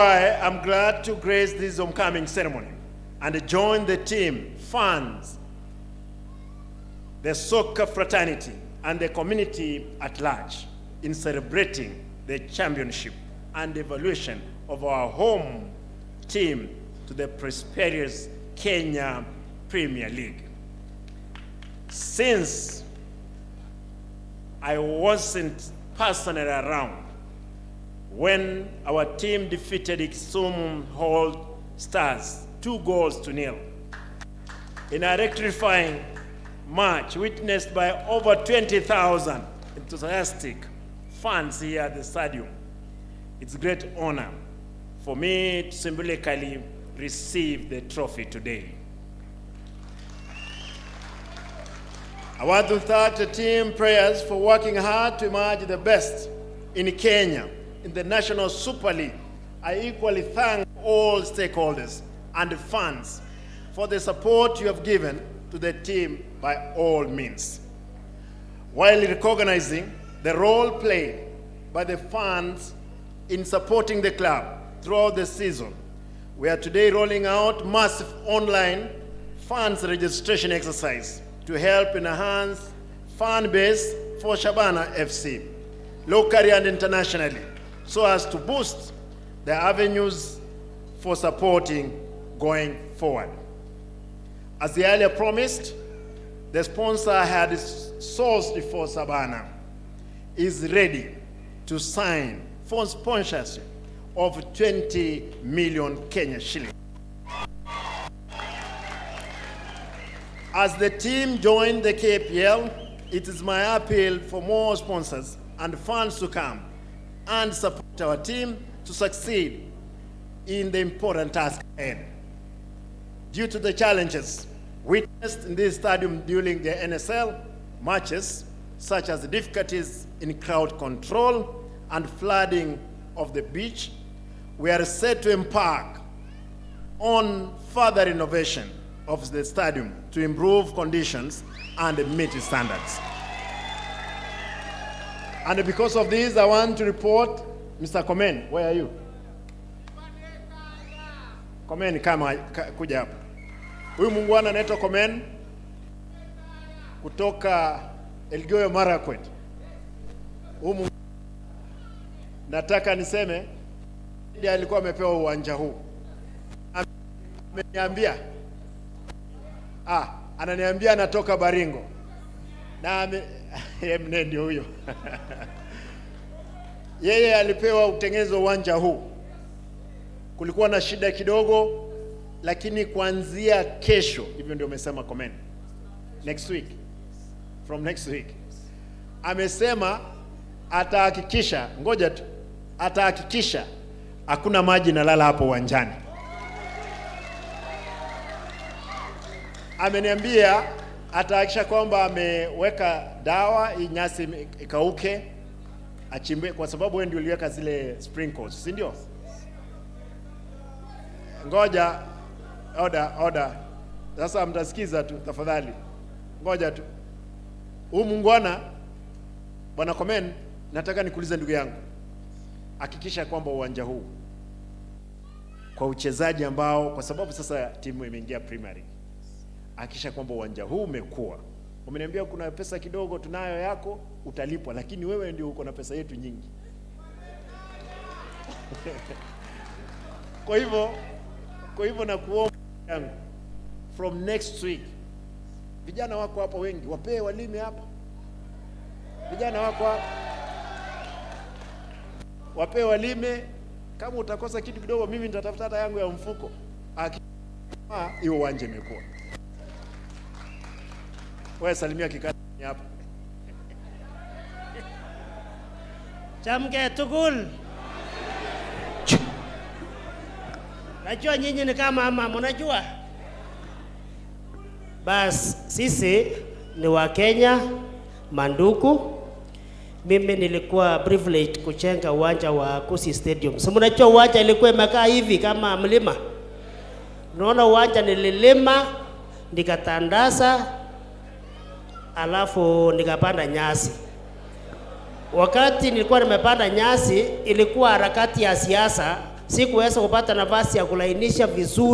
I'm glad to grace this homecoming ceremony and join the team, fans, the soccer fraternity, and the community at large in celebrating the championship and evolution of our home team to the prosperous Kenya Premier League. Since I wasn't personally around when our team defeated Kisii Hall Stars 2-0 in a electrifying match witnessed by over 20,000 enthusiastic fans here at the stadium, it's a great honor for me to symbolically receive the trophy today. I want to thank the team players for working hard to emerge the best in Kenya in the National Super League. I equally thank all stakeholders and fans for the support you have given to the team by all means. While recognizing the role played by the fans in supporting the club throughout the season, we are today rolling out massive online fans registration exercise to help enhance fan base for Shabana FC, locally and internationally, so as to boost the avenues for supporting going forward. As the earlier promised, the sponsor I had sourced for Shabana is ready to sign for sponsorship of 20 million Kenya shillings. As the team joined the KPL, it is my appeal for more sponsors and funds to come and support our team to succeed in the important task ahead. Due to the challenges witnessed in this stadium during the NSL matches, such as the difficulties in crowd control and flooding of the beach, we are set to embark on further renovation of the stadium to improve conditions and meet standards. And because of this, I want to report, Mr. Komen, where are you? Komen, kama kuja hapa. Huyu muungwana anaitwa Komen kutoka Elgeyo Marakwet. Huyu nataka niseme ndiye alikuwa amepewa uwanja huu. Ameniambia ananiambia anatoka Baringo. Na yeye ndio huyo. Yeye alipewa utengenezo uwanja huu. Kulikuwa na shida kidogo, lakini kuanzia kesho, hivyo ndio umesema comment. Next week. From next week. Amesema atahakikisha, ngoja tu, atahakikisha hakuna maji nalala hapo uwanjani. Ameniambia atahakikisha kwamba ameweka dawa hii nyasi ikauke, achimbe, kwa sababu wewe ndio uliweka zile sprinkles, si ndio? Ngoja, order. Sasa mtasikiza tu tafadhali. Ngoja tu. Huyu muungwana Bwana Komen, nataka nikuulize ndugu yangu. Hakikisha kwamba uwanja huu kwa uchezaji ambao, kwa sababu sasa timu imeingia primary, hakikisha kwamba uwanja huu umekuwa. Umeniambia kuna pesa kidogo tunayo yako, utalipwa, lakini wewe ndio uko na pesa yetu nyingi. Kwa hivyo na kuomba yangu, from next week, vijana wako hapo wengi, wapee walime hapa. Vijana wako hapa, wapee walime. Kama utakosa kitu kidogo, mimi nitatafuta hata yangu ya mfuko. Hiyo uwanja imekuwa. Wewe salimia kikati hapa. Chamke tugul. Najua nyinyi ni kama mama, unajua? Bas, sisi ni wa Kenya, manduku. Mimi nilikuwa privileged kuchenga uwanja wa Kisii Stadium. So mnajua uwanja ilikuwa imekaa hivi kama mlima. Unaona uwanja nililima, nikatandaza, alafu nikapanda nyasi. Wakati nilikuwa nimepanda nyasi, ilikuwa harakati ya siasa sikuweza kupata nafasi ya kulainisha vizuri